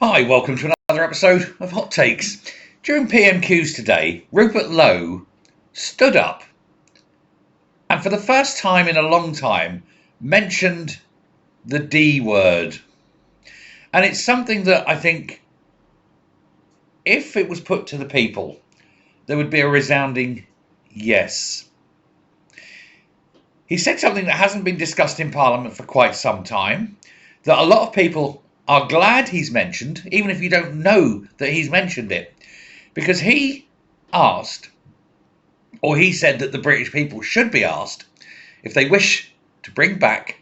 Hi, welcome to another episode of Hot Takes. During PMQs today, Rupert Lowe stood up and for the first time in a long time mentioned the D word. And it's something that I think if it was put to the people, there would be a resounding yes. He said something that hasn't been discussed in Parliament for quite some time, that a lot of people are glad he's mentioned, even if you don't know that he's mentioned it, because he asked, or he said that the British people should be asked if they wish to bring back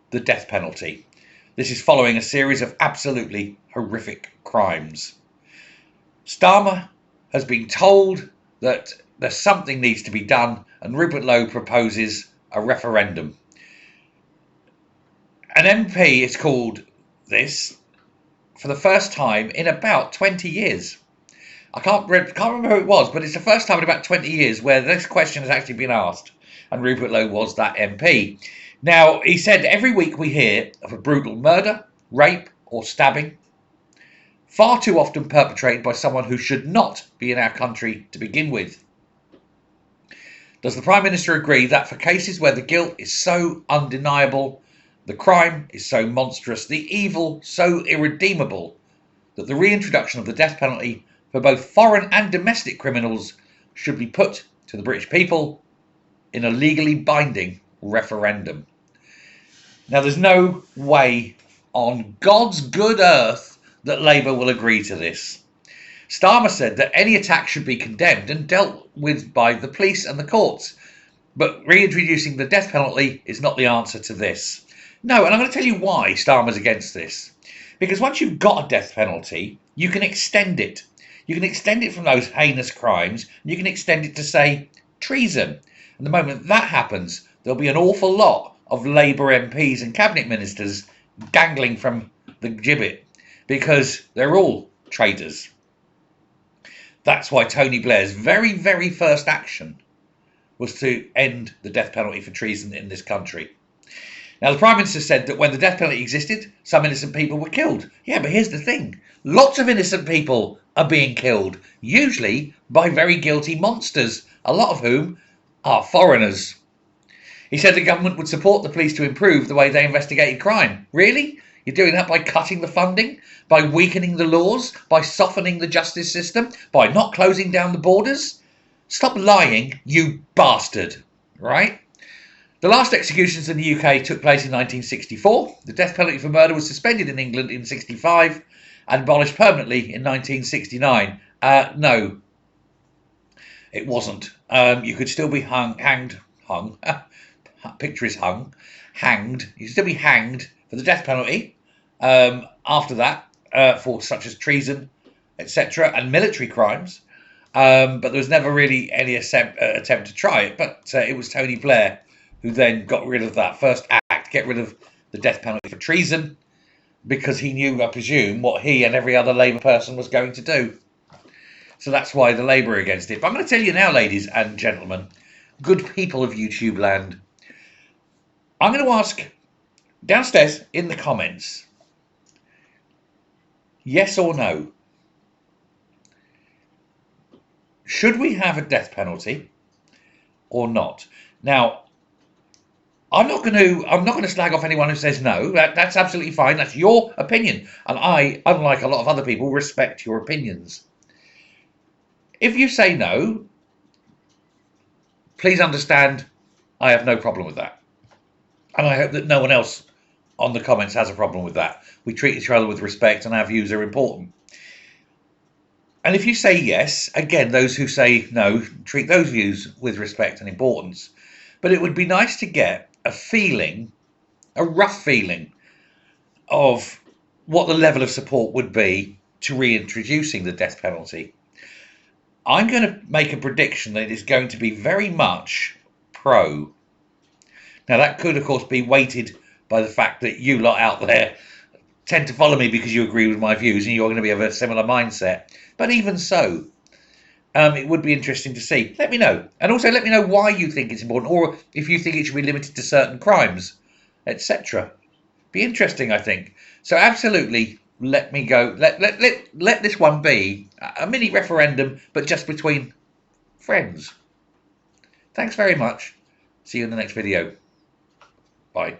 the death penalty. This is following a series of absolutely horrific crimes. Starmer has been told that there's something needs to be done, and Rupert Lowe proposes a referendum. An MP is called this for the first time in about 20 years. I can't remember who it was, but it's the first time in about 20 years where this question has actually been asked, and Rupert Lowe was that MP. Now, he said every week we hear of a brutal murder, rape or stabbing, far too often perpetrated by someone who should not be in our country to begin with. Does the Prime Minister agree that for cases where the guilt is so undeniable, the crime is so monstrous, the evil so irredeemable, that the reintroduction of the death penalty for both foreign and domestic criminals should be put to the British people in a legally binding referendum? Now, there's no way on God's good earth that Labour will agree to this. Starmer said that any attack should be condemned and dealt with by the police and the courts, but reintroducing the death penalty is not the answer to this. No, and I'm going to tell you why Starmer's against this. Because once you've got a death penalty, you can extend it. You can extend it from those heinous crimes, and you can extend it to, say, treason. And the moment that happens, there'll be an awful lot of Labour MPs and cabinet ministers dangling from the gibbet, because they're all traitors. That's why Tony Blair's very, very first action was to end the death penalty for treason in this country. Now, the Prime Minister said that when the death penalty existed, some innocent people were killed. Yeah, but here's the thing. Lots of innocent people are being killed, usually by very guilty monsters, a lot of whom are foreigners. He said the government would support the police to improve the way they investigated crime. Really? You're doing that by cutting the funding? By weakening the laws? By softening the justice system? By not closing down the borders? Stop lying, you bastard. Right? The last executions in the UK took place in 1964. The death penalty for murder was suspended in England in 1965 and abolished permanently in 1969. No, it wasn't. You could still be hanged. Picture is hung. Hanged. You could still be hanged for the death penalty after that for such as treason, etc., and military crimes. But there was never really any attempt to try it. But it was Tony Blair who then got rid of that first act, get rid of the death penalty for treason, because he knew, I presume, what he and every other Labour person was going to do. So that's why the Labour are against it. But I'm going to tell you now, ladies and gentlemen, good people of YouTube land, I'm going to ask downstairs in the comments, yes or no, should we have a death penalty or not? Now, I'm not going to slag off anyone who says no. That's absolutely fine. That's your opinion. And I, unlike a lot of other people, respect your opinions. If you say no, please understand I have no problem with that. And I hope that no one else on the comments has a problem with that. We treat each other with respect and our views are important. And if you say yes, again, those who say no, treat those views with respect and importance. But it would be nice to get a feeling, a rough feeling, of what the level of support would be to reintroducing the death penalty. I'm going to make a prediction that it is going to be very much pro. Now, that could, of course, be weighted by the fact that you lot out there tend to follow me because you agree with my views and you're going to be of a similar mindset. But even so, it would be interesting to see. Let me know. And also let me know why you think it's important, or if you think it should be limited to certain crimes, etc. Be interesting, I think. So absolutely let me go. Let this one be a mini referendum, but just between friends. Thanks very much. See you in the next video. Bye.